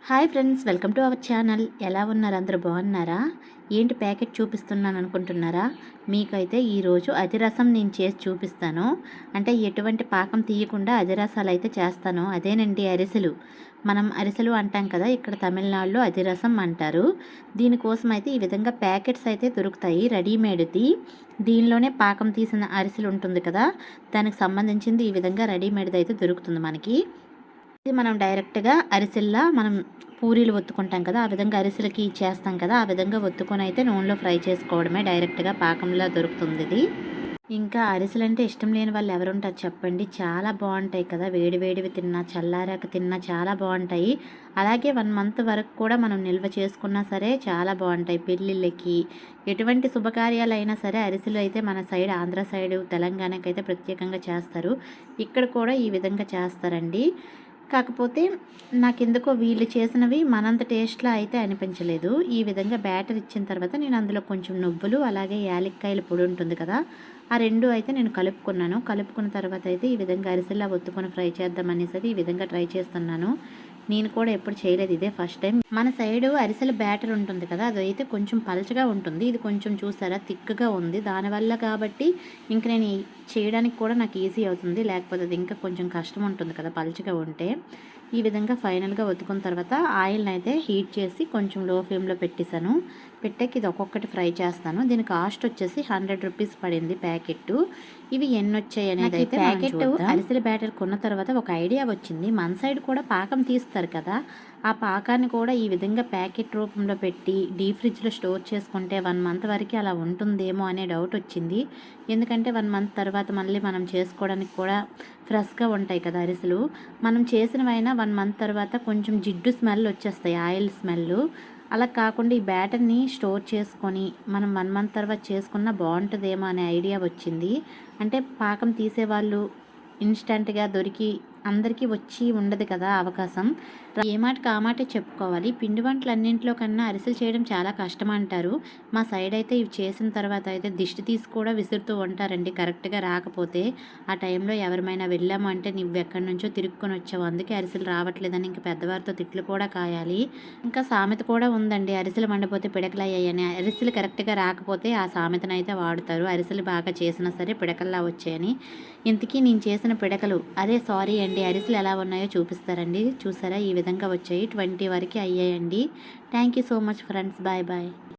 Hi friends, welcome to our channel. ఎలా ఉన్నారు? అందరూ బాగున్నారా? ఏంటి ప్యాకెట్ చూపిస్తున్నాను అనుకుంటున్నారా? మీకైతే ఈరోజు అదిరసం నేను చేసి చూపిస్తాను. అంటే ఎటువంటి పాకం తీయకుండా అదిరసాలు అయితే చేస్తాను. అదేనండి అరిసెలు. మనం అరిసెలు అంటాం కదా, ఇక్కడ తమిళనాడులో అదిరసం అంటారు. దీనికోసం అయితే ఈ విధంగా ప్యాకెట్స్ అయితే దొరుకుతాయి, రెడీమేడ్ది. దీనిలోనే పాకం తీసిన అరిసెలు ఉంటుంది కదా, దానికి సంబంధించింది ఈ విధంగా రెడీమేడ్ది అయితే దొరుకుతుంది మనకి. ఇది మనం డైరెక్ట్గా అరిసెల్లా మనం పూరీలు ఒత్తుకుంటాం కదా, ఆ విధంగా అరిసెలకి చేస్తాం కదా, ఆ విధంగా ఒత్తుకొని అయితే నూనెలో ఫ్రై చేసుకోవడమే. డైరెక్ట్గా పాకంలా దొరుకుతుంది ఇది. ఇంకా అరిసెలు అంటే ఇష్టం లేని వాళ్ళు ఎవరుంటారు చెప్పండి? చాలా బాగుంటాయి కదా, వేడి వేడివి తిన్నా చల్లారాక తిన్నా చాలా బాగుంటాయి. అలాగే 1 మంత్ వరకు కూడా మనం నిల్వ చేసుకున్నా సరే చాలా బాగుంటాయి. పెళ్ళిళ్ళకి ఎటువంటి శుభకార్యాలైనా సరే అరిసెలు అయితే మన సైడ్, ఆంధ్ర సైడు, తెలంగాణకి అయితే ప్రత్యేకంగా చేస్తారు. ఇక్కడ కూడా ఈ విధంగా చేస్తారండి. కాకపోతే నాకెందుకో వీళ్ళు చేసినవి మనంత టేస్ట్లా అయితే అనిపించలేదు. ఈ విధంగా బ్యాటర్ ఇచ్చిన తర్వాత నేను అందులో కొంచెం నువ్వులు, అలాగే యాలక్కాయల పొడి ఉంటుంది కదా, ఆ 2 అయితే నేను కలుపుకున్నాను. కలుపుకున్న తర్వాత అయితే ఈ విధంగా అరిసెల్లా ఒత్తుకొని ఫ్రై చేద్దాం అనేసి ఈ విధంగా ట్రై చేస్తున్నాను. నేను కూడా ఎప్పుడు చేయలేదు, ఇదే ఫస్ట్ టైం. మన సైడు అరిసెల బ్యాటర్ ఉంటుంది కదా, అదైతే కొంచెం పలచగా ఉంటుంది. ఇది కొంచెం చూసారా థిక్గా ఉంది. దానివల్ల కాబట్టి ఇంక నేను చేయడానికి కూడా నాకు ఈజీ అవుతుంది. లేకపోతే అది ఇంకా కొంచెం కష్టం ఉంటుంది కదా పలచగా ఉంటే. ఈ విధంగా ఫైనల్గా ఒత్తుకున్న తర్వాత ఆయిల్ని అయితే హీట్ చేసి కొంచెం లో ఫ్లేమ్లో పెట్టేశాను. పెట్టాక ఇది ఒక్కొక్కటి ఫ్రై చేస్తాను. దీని కాస్ట్ వచ్చేసి 100 రూపీస్ పడింది ప్యాకెట్. ఇవి ఎన్ని వచ్చాయి అనేది అయితే ప్యాకెట్ అరిసెల బ్యాటర్ కొన్న తర్వాత ఒక ఐడియా వచ్చింది. మన సైడ్ కూడా పాకం తీస్తారు కదా, ఆ పాకాన్ని కూడా ఈ విధంగా ప్యాకెట్ రూపంలో పెట్టి డీప్ ఫ్రిడ్జ్లో స్టోర్ చేసుకుంటే 1 మంత్ వరకు అలా ఉంటుందేమో అనే డౌట్ వచ్చింది. ఎందుకంటే 1 మంత్ తర్వాత మళ్ళీ మనం చేసుకోవడానికి కూడా ఫ్రెష్గా ఉంటాయి కదా అరిసెలు. మనం చేసినవైనా 1 మంత్ తర్వాత కొంచెం జిడ్డు స్మెల్ వచ్చేస్తాయి, ఆయిల్ స్మెల్. అలా కాకుండా ఈ బ్యాటర్ని స్టోర్ చేసుకొని మనం 1 మంత్ తర్వాత చేసుకున్నా బాగుంటుందేమో అనే ఐడియా వచ్చింది. అంటే పాకం తీసేవాళ్ళు ఇన్స్టెంట్గా దొరికి అందరికీ వచ్చి ఉండదు కదా అవకాశం. ఏ మాటకి ఆ మాటే చెప్పుకోవాలి. పిండి వంటలు అన్నింటిలో కన్నా అరిసెలు చేయడం చాలా కష్టం అంటారు. మా సైడ్ అయితే ఇవి చేసిన తర్వాత అయితే దిష్టి తీసి కూడా విసురుతూ ఉంటారండి కరెక్ట్గా రాకపోతే. ఆ టైంలో ఎవరిమైనా వెళ్ళాము అంటే నువ్వు ఎక్కడి నుంచో తిరుక్కొని వచ్చావు, అందుకే అరిసెలు రావట్లేదని ఇంకా పెద్దవారితో తిట్లు కూడా కాయాలి. ఇంకా సామెత కూడా ఉందండి, అరిసెలు మండిపోతే పిడకలు అయ్యాయని. అరిసెలు కరెక్ట్గా రాకపోతే ఆ సామెతను అయితే వాడుతారు. అరిసెలు బాగా చేసినా సరే పిడకల్లా వచ్చాయని. ఇంతకీ నేను చేసిన పిడకలు, అదే సారీ అండి, అరిసెలు ఎలా ఉన్నాయో చూపిస్తారండి. చూసారా ఈ విధంగా వచ్చాయి, 20 వరకు అయ్యాయండి. Thank you so much friends, bye bye.